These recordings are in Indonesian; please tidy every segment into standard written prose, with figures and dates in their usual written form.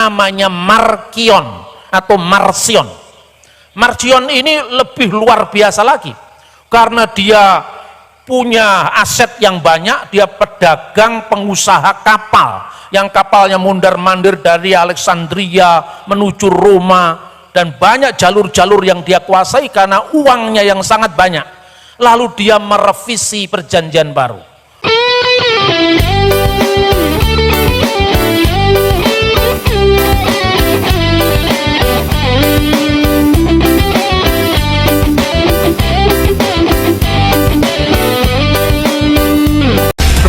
namanya Markion atau Marsion. Marsion ini lebih luar biasa lagi karena dia punya aset yang banyak. Dia pedagang pengusaha kapal yang kapalnya mondar-mandir dari Alexandria menuju Roma, dan banyak jalur-jalur yang dia kuasai karena uangnya yang sangat banyak. Lalu dia merevisi perjanjian baru.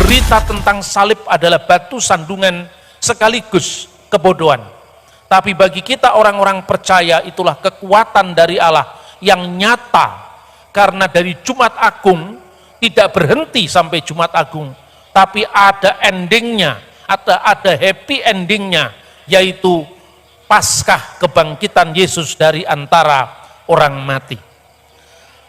Berita tentang salib adalah batu sandungan sekaligus kebodohan. Tapi bagi kita orang-orang percaya, itulah kekuatan dari Allah yang nyata. Karena dari Jumat Agung tidak berhenti sampai Jumat Agung, tapi ada endingnya, ada happy endingnya, yaitu Paskah kebangkitan Yesus dari antara orang mati.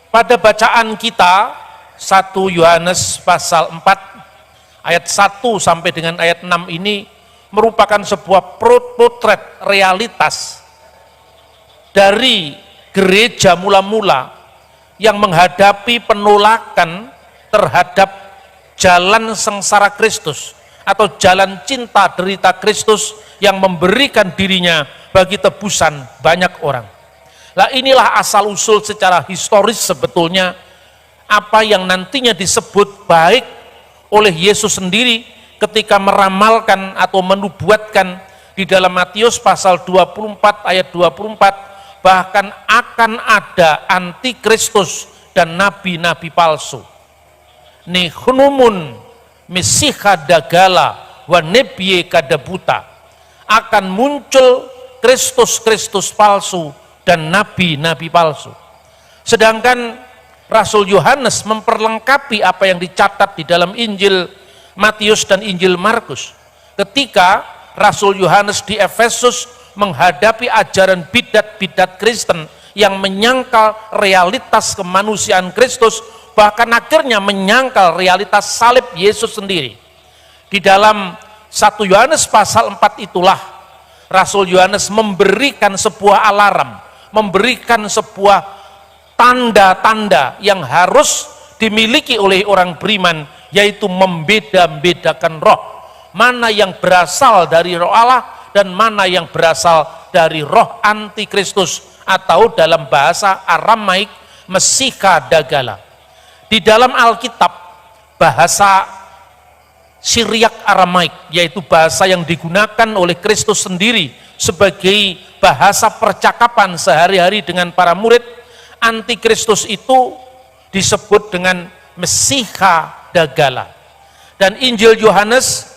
Pada bacaan kita 1 Yohanes pasal 4 ayat 1 sampai dengan ayat 6 ini merupakan sebuah potret realitas dari gereja mula-mula yang menghadapi penolakan terhadap jalan sengsara Kristus atau jalan cinta derita Kristus yang memberikan dirinya bagi tebusan banyak orang. Nah, inilah asal-usul secara historis sebetulnya apa yang nantinya disebut baik oleh Yesus sendiri ketika meramalkan atau menubuatkan di dalam Matius pasal 24 ayat 24, bahkan akan ada antikristus dan nabi-nabi palsu. Nehnumun mesiha dagala wa nebye kadabuta. Akan muncul Kristus-Kristus palsu dan nabi-nabi palsu. Sedangkan Rasul Yohanes memperlengkapi apa yang dicatat di dalam Injil Matius dan Injil Markus. Ketika Rasul Yohanes di Efesus menghadapi ajaran bidat-bidat Kristen yang menyangkal realitas kemanusiaan Kristus, bahkan akhirnya menyangkal realitas salib Yesus sendiri. Di dalam 1 Yohanes pasal 4 itulah Rasul Yohanes memberikan sebuah alarm, memberikan sebuah tanda-tanda yang harus dimiliki oleh orang beriman, yaitu membeda-bedakan roh, mana yang berasal dari roh Allah dan mana yang berasal dari roh antikristus atau dalam bahasa Aramaik Mesiha Dagala. Di dalam Alkitab bahasa Syriak Aramaik, yaitu bahasa yang digunakan oleh Kristus sendiri sebagai bahasa percakapan sehari-hari dengan para murid, antikristus itu disebut dengan Mesiha Dagala. Dan Injil Yohanes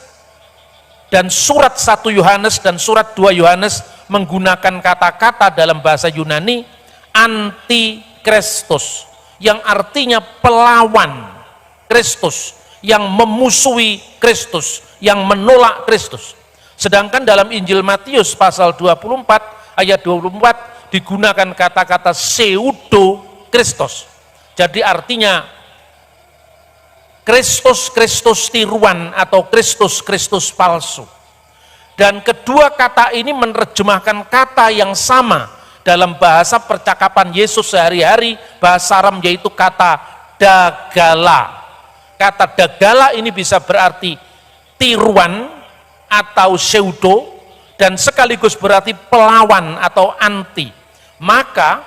dan surat 1 Yohanes dan surat 2 Yohanes menggunakan kata-kata dalam bahasa Yunani antikristus, yang artinya pelawan Kristus, yang memusuhi Kristus, yang menolak Kristus. Sedangkan dalam Injil Matius pasal 24 ayat 24 digunakan kata-kata pseudo Kristus. Jadi artinya Kristus-Kristus tiruan atau Kristus-Kristus palsu. Dan kedua kata ini menerjemahkan kata yang sama dalam bahasa percakapan Yesus sehari-hari, bahasa Aram, yaitu kata dagala. Kata dagala ini bisa berarti tiruan atau pseudo, dan sekaligus berarti pelawan atau anti. Maka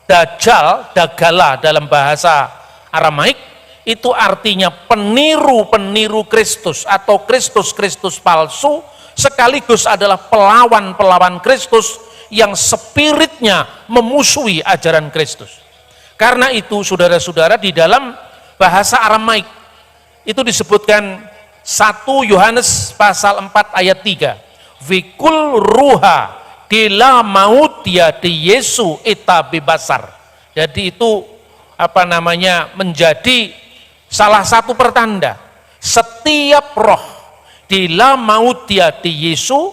dajjal, dagala dalam bahasa Aramaik itu artinya peniru-peniru Kristus atau Kristus-Kristus palsu, sekaligus adalah pelawan-pelawan Kristus yang spiritnya memusuhi ajaran Kristus. Karena itu saudara-saudara, di dalam bahasa Aramaik itu disebutkan 1 Yohanes pasal 4 ayat 3, Vikul ruha dila maut ya di Yesu eta bebasar. Jadi itu menjadi salah satu pertanda setiap roh dila maut ya di Yesu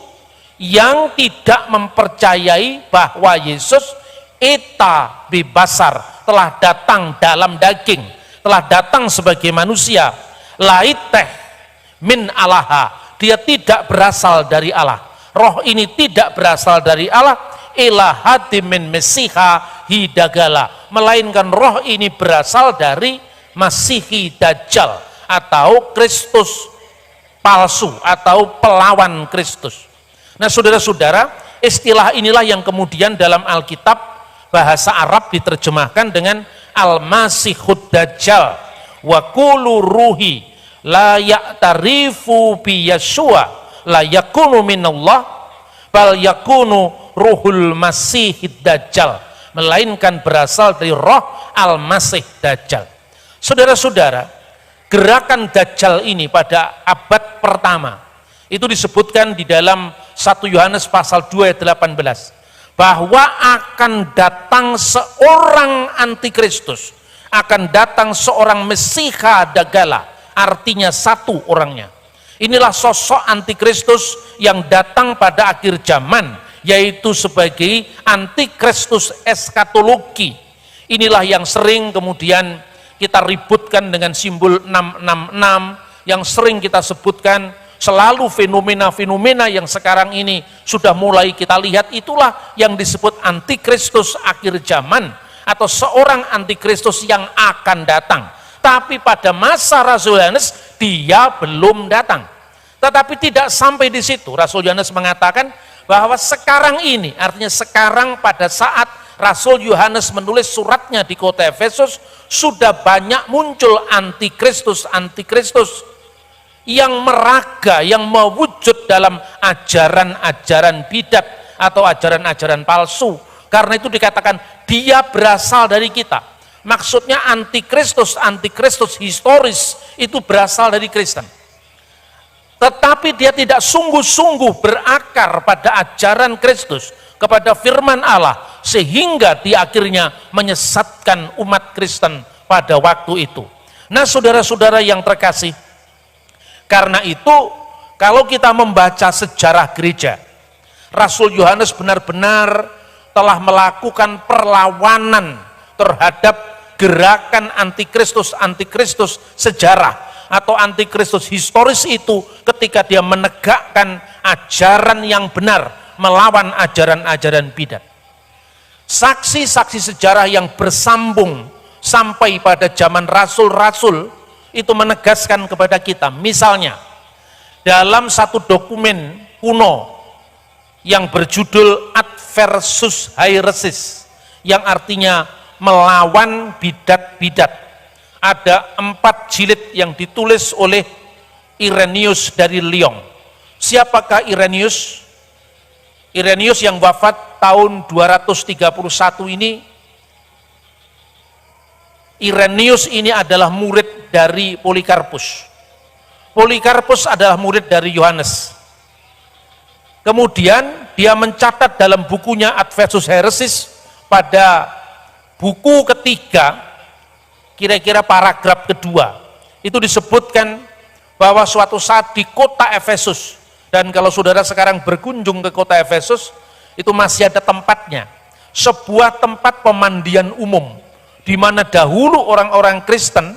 yang tidak mempercayai bahwa Yesus eta bebasar telah datang dalam daging, telah datang sebagai manusia, laiteh min alaha, dia tidak berasal dari Allah. roh ini tidak berasal dari Allah, ilahati min mesiha hidagala, melainkan roh ini berasal dari Masihi Dajjal atau Kristus palsu atau pelawan Kristus. Nah saudara-saudara, istilah inilah yang kemudian dalam Alkitab bahasa Arab diterjemahkan dengan Al-Masihud Dajjal wa qulu ruhi la ya'tarifu bi Yashua la yakunu minallah bal yakunu ruhul Masihid Dajjal, melainkan berasal dari roh Al-Masih Dajjal. Saudara-saudara, gerakan Dajjal ini pada abad pertama itu disebutkan di dalam 1 Yohanes pasal 2 ayat 18 bahwa akan datang seorang antikristus, akan datang seorang Mesiha Dagala, artinya satu orangnya. Inilah sosok antikristus yang datang pada akhir zaman, yaitu sebagai antikristus eskatologi. Inilah yang sering kemudian kita ributkan dengan simbol 666, yang sering kita sebutkan. Selalu fenomena-fenomena yang sekarang ini sudah mulai kita lihat, itulah yang disebut antikristus akhir zaman atau seorang antikristus yang akan datang. Tapi pada masa Rasul Yohanes dia belum datang. Tetapi tidak sampai di situ. Rasul Yohanes mengatakan bahwa sekarang ini, artinya sekarang pada saat Rasul Yohanes menulis suratnya di kota Efesus, sudah banyak muncul antikristus yang meraga, yang mewujud dalam ajaran-ajaran bidat atau ajaran-ajaran palsu. Karena itu dikatakan dia berasal dari kita. Maksudnya antikristus historis itu berasal dari Kristen. Tetapi dia tidak sungguh-sungguh berakar pada ajaran Kristus, kepada firman Allah, sehingga dia akhirnya menyesatkan umat Kristen pada waktu itu. Nah saudara-saudara yang terkasih, karena itu kalau kita membaca sejarah gereja, Rasul Yohanes benar-benar telah melakukan perlawanan terhadap gerakan antikristus sejarah atau antikristus historis itu, ketika dia menegakkan ajaran yang benar melawan ajaran-ajaran bidat. Saksi-saksi sejarah yang bersambung sampai pada zaman rasul-rasul itu menegaskan kepada kita. Misalnya dalam satu dokumen kuno yang berjudul Adversus Haeresis, yang artinya melawan bidat-bidat, ada 4 jilid yang ditulis oleh Irenaeus dari Lyon. Siapakah Irenaeus? Irenaeus yang wafat tahun 231 ini. Irenaeus ini adalah murid dari Polikarpus. Polikarpus adalah murid dari Yohanes. Kemudian dia mencatat dalam bukunya Adversus Haeresis pada buku ketiga, kira-kira paragraf kedua, itu disebutkan bahwa suatu saat di kota Efesus, dan kalau saudara sekarang berkunjung ke kota Efesus, itu masih ada tempatnya, sebuah tempat pemandian umum, di mana dahulu orang-orang Kristen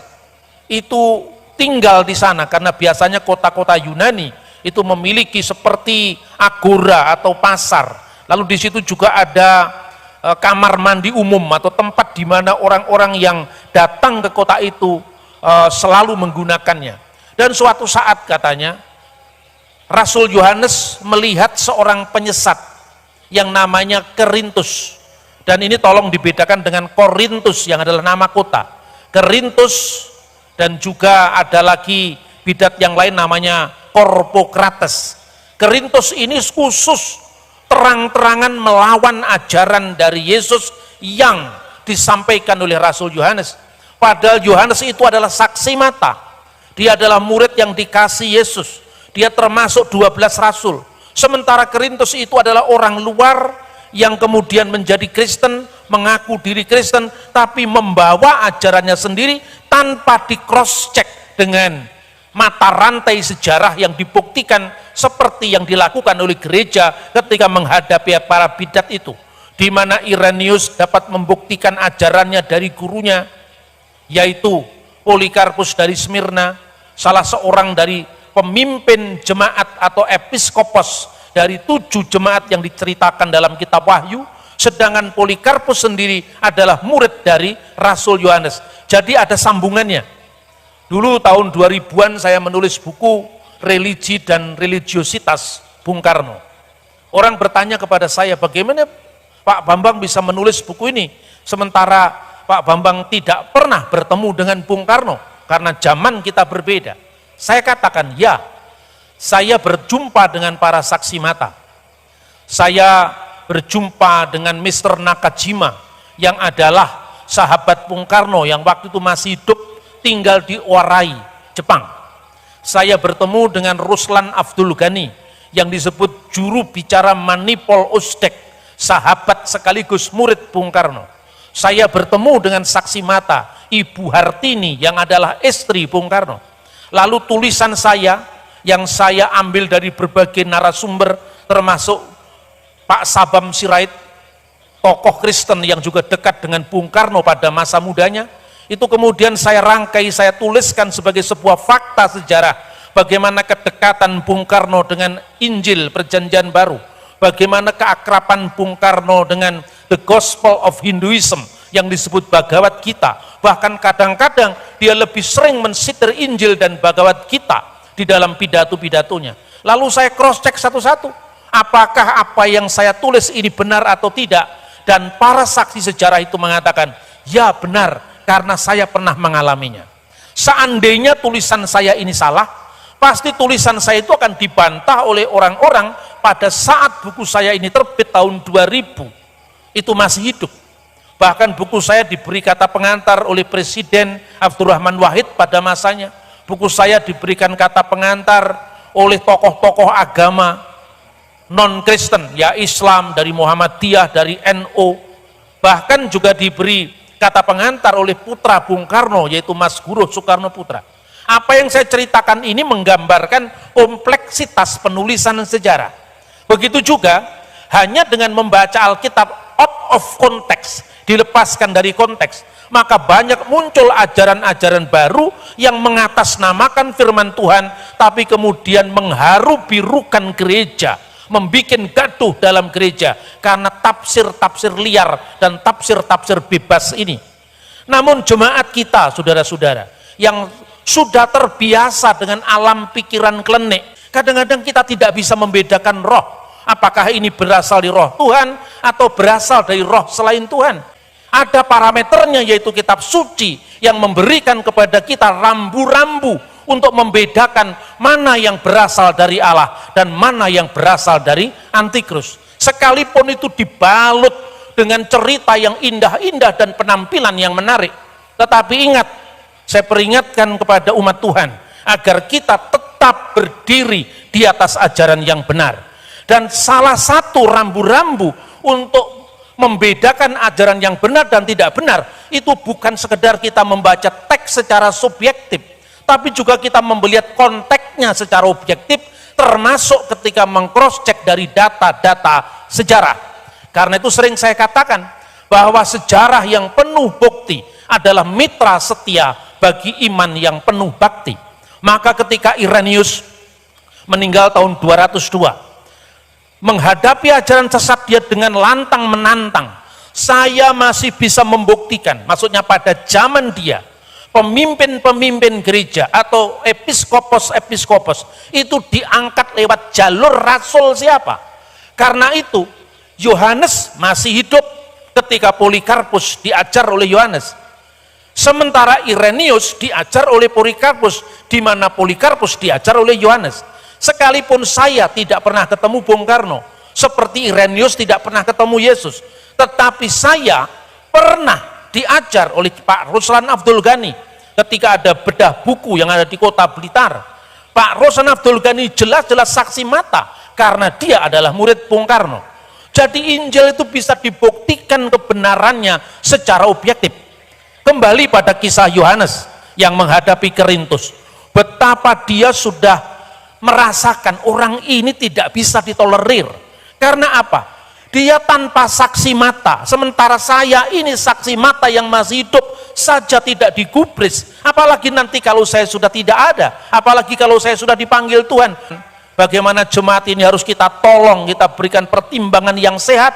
itu tinggal di sana, karena biasanya kota-kota Yunani itu memiliki seperti agora atau pasar. Lalu di situ juga ada kamar mandi umum atau tempat di mana orang-orang yang datang ke kota itu selalu menggunakannya. Dan suatu saat katanya Rasul Yohanes melihat seorang penyesat yang namanya Kerintus. Dan ini tolong dibedakan dengan Korintus yang adalah nama kota. Kerintus, dan juga ada lagi bidat yang lain namanya Korpokrates. Kerintus ini khusus terang-terangan melawan ajaran dari Yesus yang disampaikan oleh Rasul Yohanes. Padahal Yohanes itu adalah saksi mata. Dia adalah murid yang dikasih Yesus. Dia termasuk 12 rasul. Sementara Kerintus itu adalah orang luar yang kemudian menjadi Kristen, mengaku diri Kristen, tapi membawa ajarannya sendiri tanpa di cross check dengan mata rantai sejarah yang dibuktikan seperti yang dilakukan oleh gereja ketika menghadapi para bidat itu, di mana Irenaeus dapat membuktikan ajarannya dari gurunya, yaitu Polikarpus dari Smyrna, salah seorang dari pemimpin jemaat atau episkopos dari 7 jemaat yang diceritakan dalam kitab Wahyu, sedangkan Polikarpus sendiri adalah murid dari Rasul Yohanes. Jadi ada sambungannya. Dulu tahun 2000-an saya menulis buku Religi dan Religiositas Bung Karno. Orang bertanya kepada saya, bagaimana Pak Bambang bisa menulis buku ini sementara Pak Bambang tidak pernah bertemu dengan Bung Karno karena zaman kita berbeda. Saya katakan, ya, saya berjumpa dengan para saksi mata. Saya berjumpa dengan Mr. Nakajima yang adalah sahabat Bung Karno yang waktu itu masih hidup, tinggal di Warai, Jepang. Saya bertemu dengan Ruslan Abdul Ghani yang disebut juru bicara Manipol Uzbek, sahabat sekaligus murid Bung Karno. Saya bertemu dengan saksi mata Ibu Hartini yang adalah istri Bung Karno. Lalu tulisan saya yang saya ambil dari berbagai narasumber, termasuk Pak Sabam Sirait, tokoh Kristen yang juga dekat dengan Bung Karno pada masa mudanya, itu kemudian saya rangkai, saya tuliskan sebagai sebuah fakta sejarah bagaimana kedekatan Bung Karno dengan Injil Perjanjian Baru, bagaimana keakraban Bung Karno dengan the Gospel of Hinduism yang disebut Bhagavad Gita. Bahkan kadang-kadang dia lebih sering mensitir Injil dan Bhagavad Gita di dalam pidato-pidatonya. Lalu saya cross check satu-satu, apakah apa yang saya tulis ini benar atau tidak, dan para saksi sejarah itu mengatakan, ya benar, karena saya pernah mengalaminya. Seandainya tulisan saya ini salah, pasti tulisan saya itu akan dibantah oleh orang-orang pada saat buku saya ini terbit tahun 2000, itu masih hidup. Bahkan buku saya diberi kata pengantar oleh Presiden Abdurrahman Wahid pada masanya. Buku saya diberikan kata pengantar oleh tokoh-tokoh agama non-Kristen, ya Islam, dari Muhammadiyah, dari NU. Bahkan juga diberi kata pengantar oleh putra Bung Karno, yaitu Mas Guruh Soekarno Putra. Apa yang saya ceritakan ini menggambarkan kompleksitas penulisan sejarah. Begitu juga hanya dengan membaca Alkitab out of context, dilepaskan dari konteks, maka banyak muncul ajaran-ajaran baru yang mengatasnamakan firman Tuhan, tapi kemudian mengharu-birukan gereja, membuat gaduh dalam gereja karena tafsir-tafsir liar dan tafsir-tafsir bebas ini. Namun jemaat kita, saudara-saudara, yang sudah terbiasa dengan alam pikiran klenik, kadang-kadang kita tidak bisa membedakan roh, apakah ini berasal dari roh Tuhan atau berasal dari roh selain Tuhan. Ada parameternya, yaitu kitab suci yang memberikan kepada kita rambu-rambu untuk membedakan mana yang berasal dari Allah dan mana yang berasal dari antikristus. Sekalipun itu dibalut dengan cerita yang indah-indah dan penampilan yang menarik, tetapi ingat, saya peringatkan kepada umat Tuhan agar kita tetap berdiri di atas ajaran yang benar. Dan salah satu rambu-rambu untuk membedakan ajaran yang benar dan tidak benar itu bukan sekedar kita membaca teks secara subjektif, tapi juga kita melihat konteksnya secara objektif, termasuk ketika meng-cross check dari data-data sejarah. Karena itu sering saya katakan bahwa sejarah yang penuh bukti adalah mitra setia bagi iman yang penuh bakti. Maka ketika Irenaeus meninggal tahun 202, menghadapi ajaran sesat dia dengan lantang menantang, saya masih bisa membuktikan, maksudnya pada zaman dia, pemimpin-pemimpin gereja atau episkopos itu diangkat lewat jalur rasul siapa? Karena itu Yohanes masih hidup ketika Polikarpus diajar oleh Yohanes, sementara Irenaeus diajar oleh Polikarpus, di mana Polikarpus diajar oleh Yohanes. Sekalipun saya tidak pernah ketemu Bung Karno, seperti Irenaeus tidak pernah ketemu Yesus, tetapi saya pernah diajar oleh Pak Ruslan Abdul Ghani ketika ada bedah buku yang ada di kota Blitar. Pak Ruslan Abdul Ghani jelas-jelas saksi mata karena dia adalah murid Bung Karno. Jadi Injil itu bisa dibuktikan kebenarannya secara objektif. Kembali pada kisah Yohanes yang menghadapi Korintus, betapa dia sudah merasakan orang ini tidak bisa ditolerir. Karena apa? Dia tanpa saksi mata, sementara saya ini saksi mata yang masih hidup saja tidak digubris, apalagi nanti kalau saya sudah tidak ada, apalagi kalau saya sudah dipanggil Tuhan. bagaimana jemaat ini harus kita tolong, kita berikan pertimbangan yang sehat,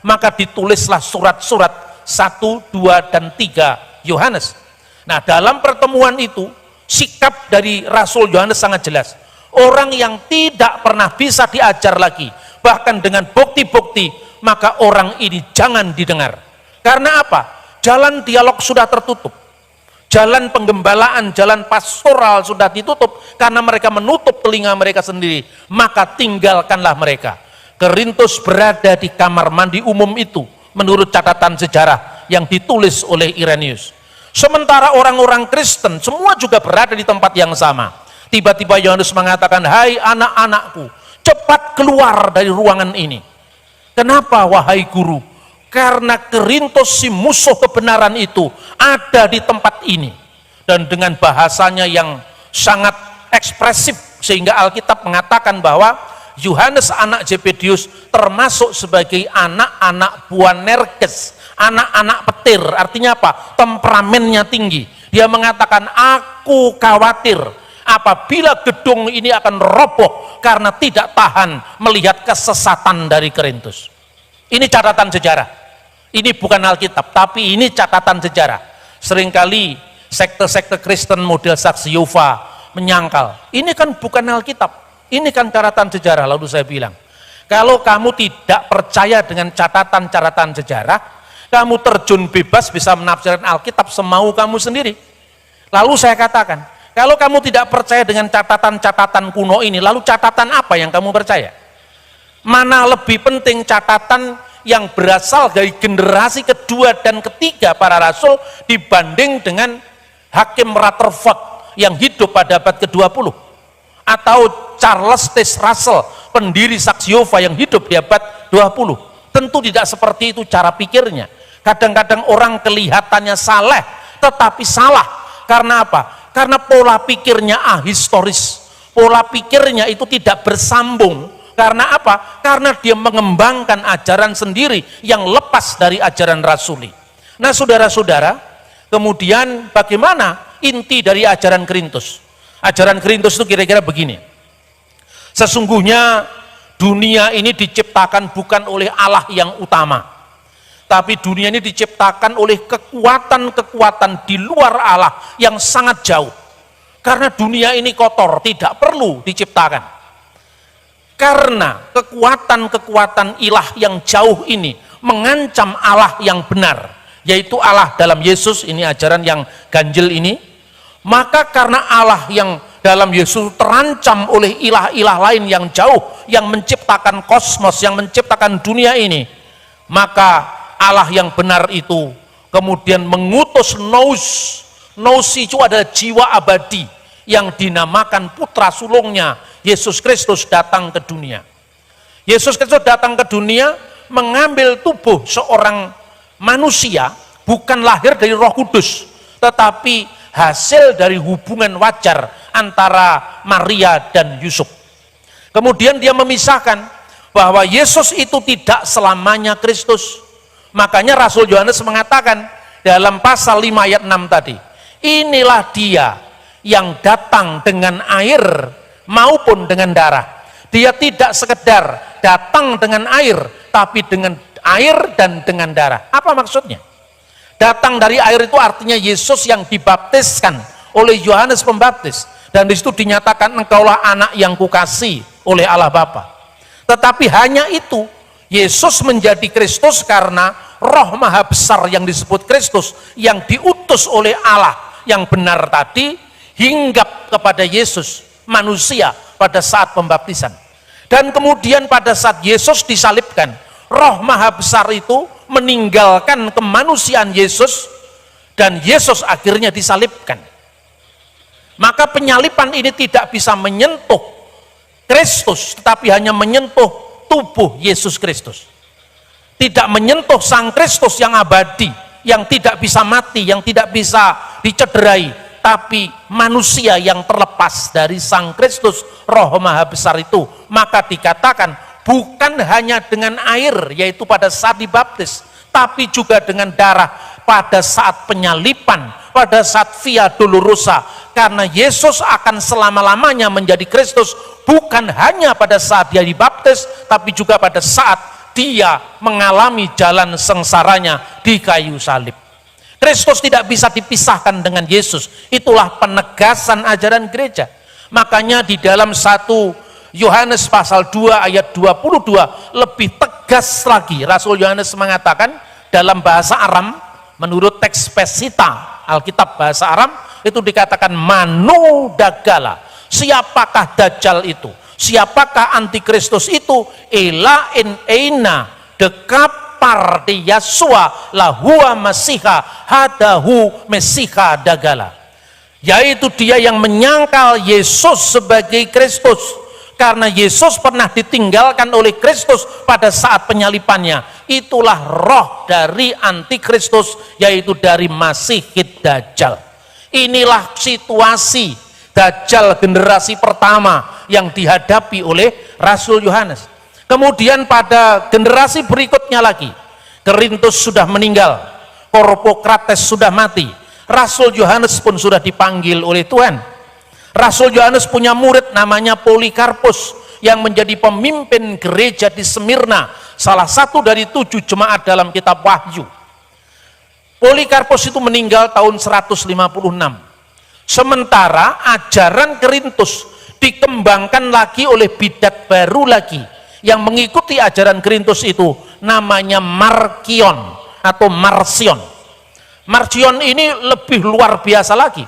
maka ditulislah surat-surat 1, 2, dan 3 Yohanes. Nah, dalam pertemuan itu sikap dari Rasul Yohanes sangat jelas. Orang yang tidak pernah bisa diajar lagi, bahkan dengan bukti-bukti, maka orang ini jangan didengar. Karena apa? Jalan dialog sudah tertutup. Jalan penggembalaan, jalan pastoral sudah ditutup karena mereka menutup telinga mereka sendiri. Maka tinggalkanlah mereka. Korintus berada di kamar mandi umum itu menurut catatan sejarah yang ditulis oleh Irenaeus. Sementara orang-orang Kristen semua juga berada di tempat yang sama. Tiba-tiba Yohanes mengatakan, "Hai anak-anakku, cepat keluar dari ruangan ini." Kenapa wahai guru? Karena Korintus, si musuh kebenaran itu, ada di tempat ini. Dan dengan bahasanya yang sangat ekspresif, sehingga Alkitab mengatakan bahwa Yohanes anak Zebedius termasuk sebagai anak-anak Boanerges, anak-anak petir. Artinya apa? Temperamennya tinggi. Dia mengatakan, aku khawatir apabila gedung ini akan roboh karena tidak tahan melihat kesesatan dari Korintus. Ini catatan sejarah. Ini bukan Alkitab, tapi ini catatan sejarah. Seringkali sekte-sekte Kristen model Saksi Yehova menyangkal, ini kan bukan Alkitab, ini kan catatan sejarah. Lalu saya bilang, kalau kamu tidak percaya dengan catatan-catatan sejarah, kamu terjun bebas bisa menafsirkan Alkitab semau kamu sendiri. Lalu saya katakan, kalau kamu tidak percaya dengan catatan-catatan kuno ini, lalu catatan apa yang kamu percaya? Mana lebih penting catatan yang berasal dari generasi kedua dan ketiga para rasul dibanding dengan Hakim Rutherford yang hidup pada abad ke-20, atau Charles Taze Russell, pendiri Saksi Yehova yang hidup di abad 20. Tentu tidak seperti itu cara pikirnya. Kadang-kadang orang kelihatannya saleh tetapi salah. Karena apa? Karena pola pikirnya ahistoris, pola pikirnya itu tidak bersambung. Karena apa? Karena dia mengembangkan ajaran sendiri yang lepas dari ajaran rasuli. Nah, saudara-saudara, kemudian bagaimana inti dari ajaran Korintus? Ajaran Korintus itu kira-kira begini. Sesungguhnya dunia ini diciptakan bukan oleh Allah yang utama, tapi dunia ini diciptakan oleh kekuatan-kekuatan di luar Allah yang sangat jauh. Karena dunia ini kotor, tidak perlu diciptakan. Karena kekuatan-kekuatan ilah yang jauh ini mengancam Allah yang benar, yaitu Allah dalam Yesus. Ini ajaran yang ganjil ini. Maka karena Allah yang dalam Yesus terancam oleh ilah-ilah lain yang jauh, yang menciptakan kosmos, yang menciptakan dunia ini, maka Allah yang benar itu kemudian mengutus nous itu adalah jiwa abadi yang dinamakan putra sulungnya Yesus Kristus datang ke dunia. Yesus Kristus datang ke dunia mengambil tubuh seorang manusia, bukan lahir dari Roh Kudus, tetapi hasil dari hubungan wajar antara Maria dan Yusuf. Kemudian dia memisahkan bahwa Yesus itu tidak selamanya Kristus. Makanya Rasul Yohanes mengatakan dalam pasal 5 ayat 6 tadi, inilah dia yang datang dengan air maupun dengan darah. Dia tidak sekedar datang dengan air, tapi dengan air dan dengan darah. Apa maksudnya? Datang dari air itu artinya Yesus yang dibaptiskan oleh Yohanes Pembaptis, dan di situ dinyatakan engkaulah anak yang kukasih oleh Allah Bapa. Tetapi hanya itu, Yesus menjadi Kristus karena Roh Maha Besar yang disebut Kristus, yang diutus oleh Allah yang benar tadi, hinggap kepada Yesus manusia pada saat pembaptisan. Dan kemudian pada saat Yesus disalibkan, Roh Maha Besar itu meninggalkan kemanusiaan Yesus dan Yesus akhirnya disalibkan. Maka penyalipan ini tidak bisa menyentuh Kristus, tetapi hanya menyentuh tubuh Yesus Kristus. Tidak menyentuh Sang Kristus yang abadi, yang tidak bisa mati, yang tidak bisa dicederai, tapi manusia yang terlepas dari Sang Kristus, Roh Maha Besar itu. Maka dikatakan bukan hanya dengan air, yaitu pada saat dibaptis, tapi juga dengan darah pada saat penyalipan, pada saat Via Dolorosa, karena Yesus akan selama-lamanya menjadi Kristus, bukan hanya pada saat dia dibaptis, tapi juga pada saat dia mengalami jalan sengsaranya di kayu salib. Kristus tidak bisa dipisahkan dengan Yesus. Itulah penegasan ajaran gereja. Makanya di dalam 1 Yohanes pasal 2 ayat 22 lebih tegas lagi. Rasul Yohanes mengatakan dalam bahasa Aram, menurut teks Pesita, Alkitab bahasa Aram, itu dikatakan Manu Dagala. Siapakah Dajjal itu? Siapakah antikristus itu? Ela in eina dekapar di Yasua lahua masiha hadahu mesiha dagala. Yaitu dia yang menyangkal Yesus sebagai Kristus. Karena Yesus pernah ditinggalkan oleh Kristus pada saat penyalipannya. Itulah roh dari antikristus, yaitu dari Masihid Dajjal. Inilah situasi Dajjal generasi pertama yang dihadapi oleh Rasul Yohanes. Kemudian pada generasi berikutnya lagi, Korintus sudah meninggal, Korpokrates sudah mati, Rasul Yohanes pun sudah dipanggil oleh Tuhan. Rasul Yohanes punya murid namanya Polikarpus yang menjadi pemimpin gereja di Smyrna, salah satu dari 7 jemaat dalam kitab Wahyu. Polikarpus itu meninggal tahun 156. Sementara ajaran Korintus dikembangkan lagi oleh bidat baru lagi yang mengikuti ajaran Korintus itu, namanya Markion atau Marsion. Marsion ini lebih luar biasa lagi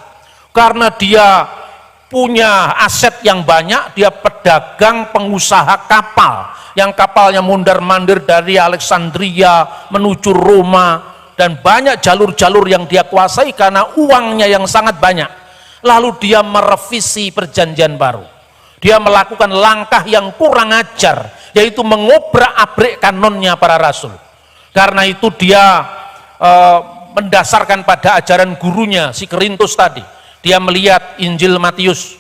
karena dia punya aset yang banyak. Dia pedagang, pengusaha kapal yang kapalnya mondar-mandir dari Alexandria menuju Roma, dan banyak jalur-jalur yang dia kuasai karena uangnya yang sangat banyak. Lalu dia merevisi perjanjian baru, dia melakukan langkah yang kurang ajar, yaitu mengobrak-abrik kanonnya para rasul. Karena itu dia mendasarkan pada ajaran gurunya si Korintus tadi. Dia melihat Injil Matius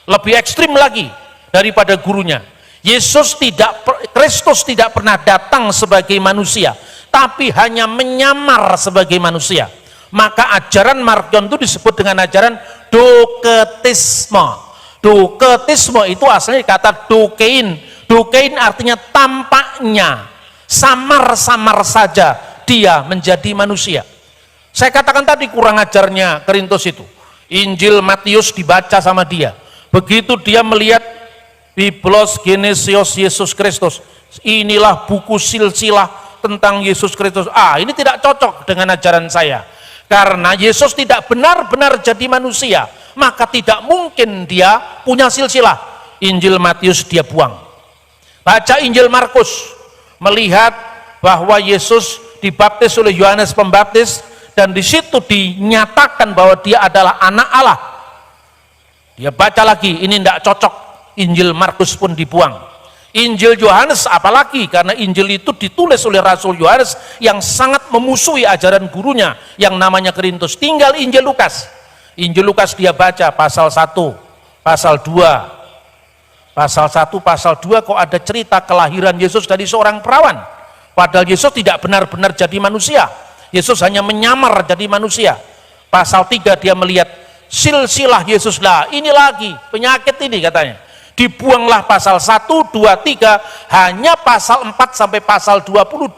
lebih ekstrim lagi daripada gurunya. Kristus tidak pernah datang sebagai manusia, tapi hanya menyamar sebagai manusia. Maka ajaran Markion itu disebut dengan ajaran doketisme. Doketisme itu asalnya kata dokein. Dokein artinya tampaknya samar-samar saja dia menjadi manusia. Saya katakan tadi kurang ajarnya Korintus itu. Injil Matius dibaca sama dia. Begitu dia melihat Biblos Genesios Yesus Kristus, inilah buku silsilah tentang Yesus Kristus. Ini tidak cocok dengan ajaran saya. Karena Yesus tidak benar-benar jadi manusia, maka tidak mungkin dia punya silsilah. Injil Matius dia buang. Baca Injil Markus, melihat bahwa Yesus dibaptis oleh Yohanes Pembaptis, dan di situ dinyatakan bahwa dia adalah anak Allah. Dia baca lagi, ini tidak cocok. Injil Markus pun dibuang. Injil Yohanes apalagi, karena Injil itu ditulis oleh Rasul Yohanes yang sangat memusuhi ajaran gurunya yang namanya Korintus. Tinggal Injil Lukas. Injil Lukas dia baca pasal 1, pasal 2. Pasal 1, pasal 2 kok ada cerita kelahiran Yesus dari seorang perawan. Padahal Yesus tidak benar-benar jadi manusia. Yesus hanya menyamar jadi manusia. Pasal 3 dia melihat silsilah Yesus. Lah ini lagi penyakit ini katanya. Dibuanglah pasal 1, 2, 3, hanya pasal 4 sampai pasal 22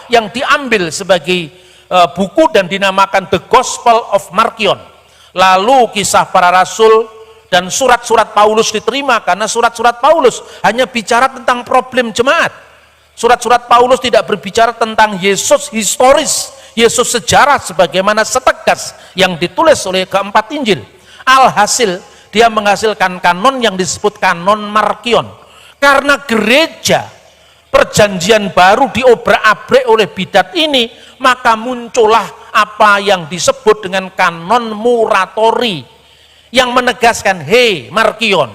yang diambil sebagai buku dan dinamakan The Gospel of Markion. Lalu kisah para rasul dan surat-surat Paulus diterima karena surat-surat Paulus hanya bicara tentang problem jemaat. Surat-surat Paulus tidak berbicara tentang Yesus historis, Yesus sejarah sebagaimana setegas yang ditulis oleh keempat Injil. Alhasil dia menghasilkan kanon yang disebut kanon Markion. Karena gereja perjanjian baru diobrak-abrik oleh bidat ini, maka muncullah apa yang disebut dengan kanon Muratori yang menegaskan, hei Markion,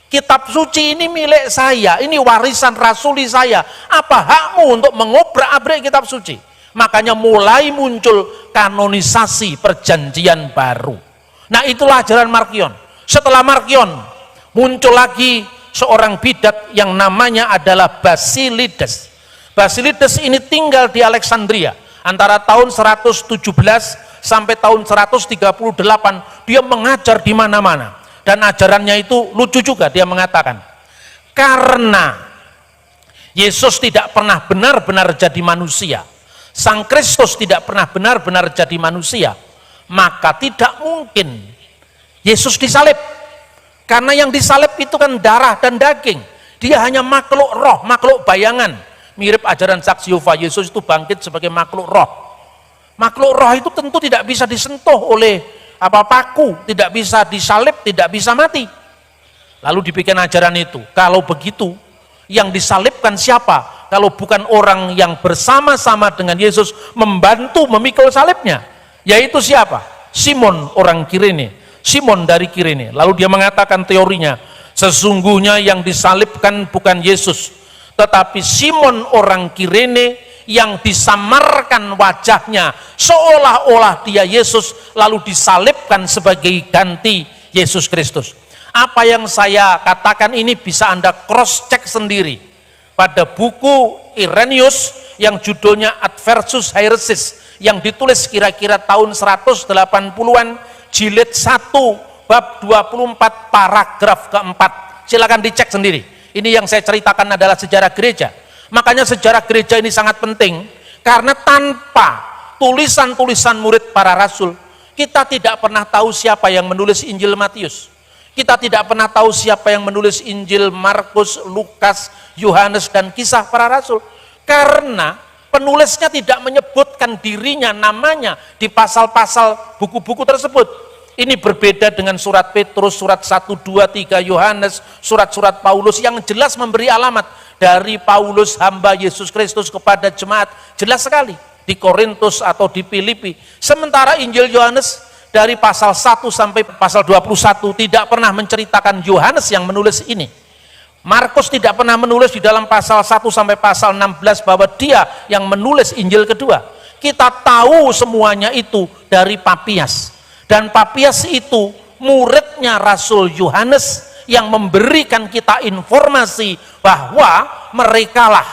kitab suci ini milik saya, ini warisan rasuli saya, apa hakmu untuk mengobrak-abrik kitab suci? Makanya mulai muncul kanonisasi perjanjian baru. Nah itulah ajaran Markion. Setelah Markion muncul lagi seorang bidat yang namanya adalah Basilides. Basilides ini tinggal di Alexandria antara tahun 117 sampai tahun 138. dia mengajar di mana-mana. Dan ajarannya itu lucu juga, dia mengatakan, karena Yesus tidak pernah benar-benar jadi manusia, Sang Kristus tidak pernah benar-benar jadi manusia, maka tidak mungkin Yesus disalib. Karena yang disalib itu kan darah dan daging. Dia hanya makhluk roh, makhluk bayangan. Mirip ajaran saksi Yehova, Yesus itu bangkit sebagai makhluk roh. Makhluk roh itu tentu tidak bisa disentuh oleh paku, tidak bisa disalib, tidak bisa mati. Lalu dibikin ajaran itu. Kalau begitu, yang disalibkan siapa? Kalau bukan orang yang bersama-sama dengan Yesus membantu memikul salibnya, yaitu siapa? Simon orang Kirene, Simon dari Kirene. Lalu dia mengatakan teorinya, sesungguhnya yang disalibkan bukan Yesus, tetapi Simon orang Kirene yang disamarkan wajahnya seolah-olah dia Yesus, lalu disalibkan sebagai ganti Yesus Kristus. Apa yang saya katakan ini bisa Anda cross check sendiri pada buku Irenaeus yang judulnya Adversus Haeresis, yang ditulis kira-kira tahun 180-an, jilid 1 bab 24 paragraf keempat. Silakan dicek sendiri. Ini yang saya ceritakan adalah sejarah gereja. Makanya sejarah gereja ini sangat penting, karena tanpa tulisan-tulisan murid para rasul, kita tidak pernah tahu siapa yang menulis Injil Matius. Kita tidak pernah tahu siapa yang menulis Injil Markus, Lukas, Yohanes, dan kisah para rasul. Karena penulisnya tidak menyebutkan dirinya, namanya di pasal-pasal buku-buku tersebut. Ini berbeda dengan surat Petrus, surat 1, 2, 3 Yohanes, surat-surat Paulus yang jelas memberi alamat dari Paulus hamba Yesus Kristus kepada jemaat, jelas sekali di Korintus atau di Filipi. Sementara Injil Yohanes dari pasal 1 sampai pasal 21 tidak pernah menceritakan Yohanes yang menulis ini. Markus tidak pernah menulis di dalam pasal 1 sampai pasal 16 bahwa dia yang menulis Injil kedua. Kita tahu semuanya itu dari Papias. Dan Papias itu muridnya Rasul Yohanes yang memberikan kita informasi bahwa merekalah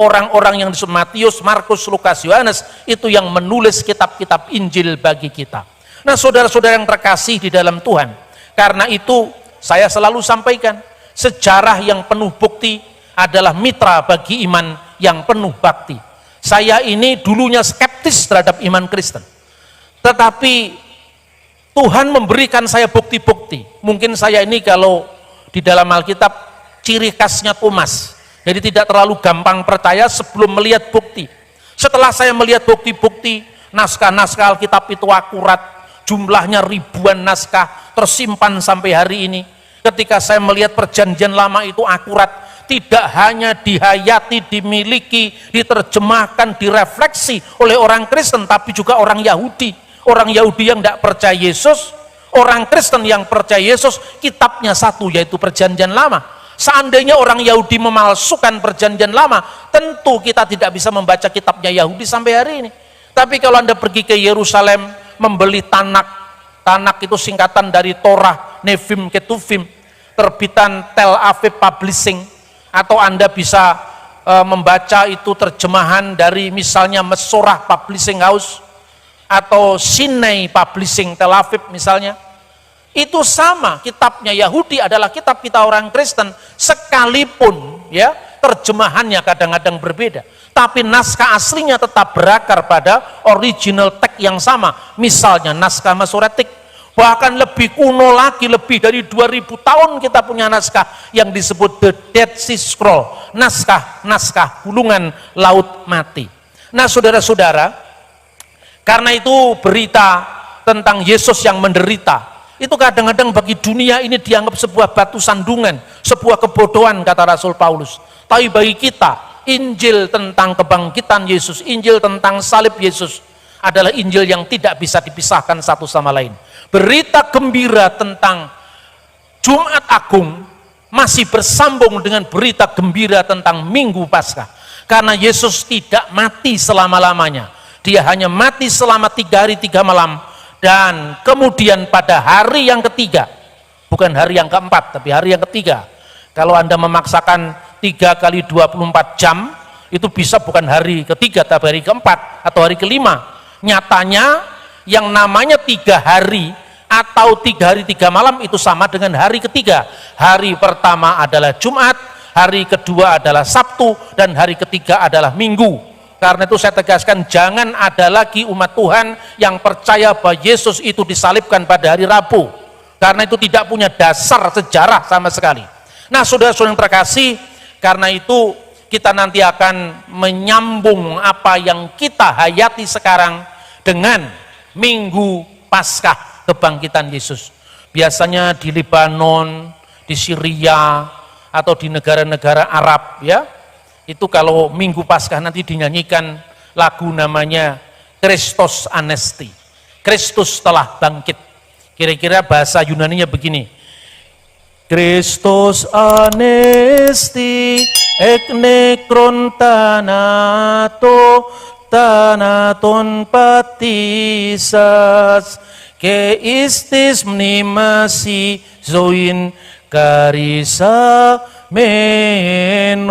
orang-orang yang disebut Matius, Markus, Lukas, Yohanes itu yang menulis kitab-kitab Injil bagi kita. Nah, saudara-saudara yang terkasih di dalam Tuhan, karena itu saya selalu sampaikan, sejarah yang penuh bukti adalah mitra bagi iman yang penuh bakti. Saya ini dulunya skeptis terhadap iman Kristen, tetapi Tuhan memberikan saya bukti-bukti. Mungkin saya ini kalau di dalam Alkitab ciri khasnya Thomas, jadi tidak terlalu gampang percaya sebelum melihat bukti. Setelah saya melihat bukti-bukti, naskah-naskah Alkitab itu akurat, jumlahnya ribuan naskah tersimpan sampai hari ini. Ketika saya melihat perjanjian lama itu akurat, tidak hanya dihayati, dimiliki, diterjemahkan, direfleksi oleh orang Kristen, tapi juga orang Yahudi. Orang Yahudi yang tidak percaya Yesus, orang Kristen yang percaya Yesus, kitabnya satu, yaitu perjanjian lama. Seandainya orang Yahudi memalsukan perjanjian lama, tentu kita tidak bisa membaca kitabnya Yahudi sampai hari ini. Tapi kalau Anda pergi ke Yerusalem, membeli Tanak itu singkatan dari Torah, Nevim, Ketuvim, terbitan Tel Aviv Publishing, atau Anda bisa membaca itu terjemahan dari misalnya Mesorah Publishing House, atau Sinai Publishing Tel Aviv misalnya. Itu sama, kitabnya Yahudi adalah kitab kita orang Kristen, sekalipun ya terjemahannya kadang-kadang berbeda, tapi naskah aslinya tetap berakar pada original text yang sama. Misalnya naskah Masoretik, bahkan lebih kuno lagi, lebih dari 2000 tahun kita punya naskah yang disebut The Dead Sea Scroll, naskah gulungan laut mati. Nah, saudara-saudara, karena itu berita tentang Yesus yang menderita itu kadang-kadang bagi dunia ini dianggap sebuah batu sandungan, sebuah kebodohan, kata Rasul Paulus. Tapi bagi kita, Injil tentang kebangkitan Yesus, Injil tentang salib Yesus adalah Injil yang tidak bisa dipisahkan satu sama lain. Berita gembira tentang Jumat Agung masih bersambung dengan berita gembira tentang Minggu Paskah, karena Yesus tidak mati selama-lamanya. Dia hanya mati selama 3 hari 3 malam, dan kemudian pada hari yang ketiga, bukan hari yang keempat, tapi hari yang ketiga. Kalau Anda memaksakan 3 kali 24 jam, itu bisa bukan hari ketiga, tapi hari keempat atau hari kelima. Nyatanya yang namanya 3 hari atau 3 hari 3 malam itu sama dengan hari ketiga. Hari pertama adalah Jumat, hari kedua adalah Sabtu, dan hari ketiga adalah Minggu. Karena itu saya tegaskan, jangan ada lagi umat Tuhan yang percaya bahwa Yesus itu disalibkan pada hari Rabu, karena itu tidak punya dasar sejarah sama sekali. Nah, saudara-saudara yang terkasih, karena itu kita nanti akan menyambung apa yang kita hayati sekarang dengan Minggu Paskah kebangkitan Yesus. Biasanya di Lebanon, di Syria, atau di negara-negara Arab, ya, itu kalau Minggu Paskah nanti dinyanyikan lagu namanya Christos Anesti, Kristus telah bangkit. Kira-kira bahasa Yunaninya begini: Christos Anesti ek nekron thanaton patisas ke istis mnimasi zoin karisa menos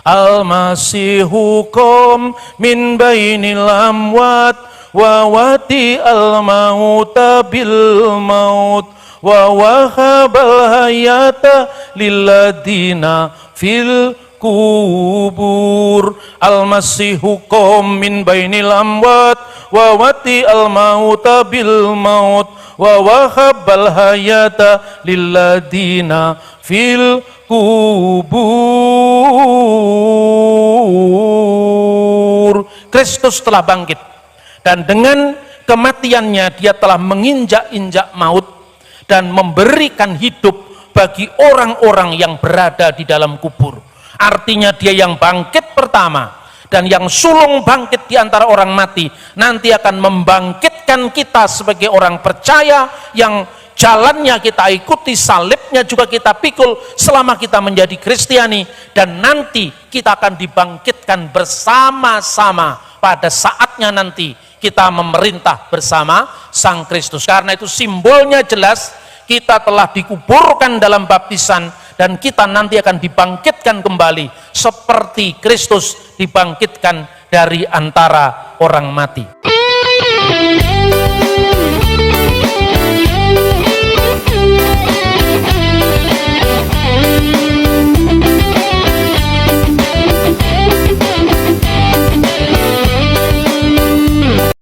al-masihukum min bainil amwat wa wati al-mauta bil maut wa wahabal hayata lilladina fil kubur. Al-masihukum min bainil amwat wa wati al-mauta bil maut wa wahabal hayata lilladina fil kubur. Kristus telah bangkit, dan dengan kematiannya dia telah menginjak-injak maut dan memberikan hidup bagi orang-orang yang berada di dalam kubur. Artinya dia yang bangkit pertama dan yang sulung bangkit di antara orang mati, nanti akan membangkitkan kita sebagai orang percaya yang jalannya kita ikuti, salibnya juga kita pikul selama kita menjadi Kristiani, dan nanti kita akan dibangkitkan bersama-sama pada saatnya nanti kita memerintah bersama Sang Kristus. Karena itu simbolnya jelas, kita telah dikuburkan dalam baptisan, dan kita nanti akan dibangkitkan kembali seperti Kristus dibangkitkan dari antara orang mati.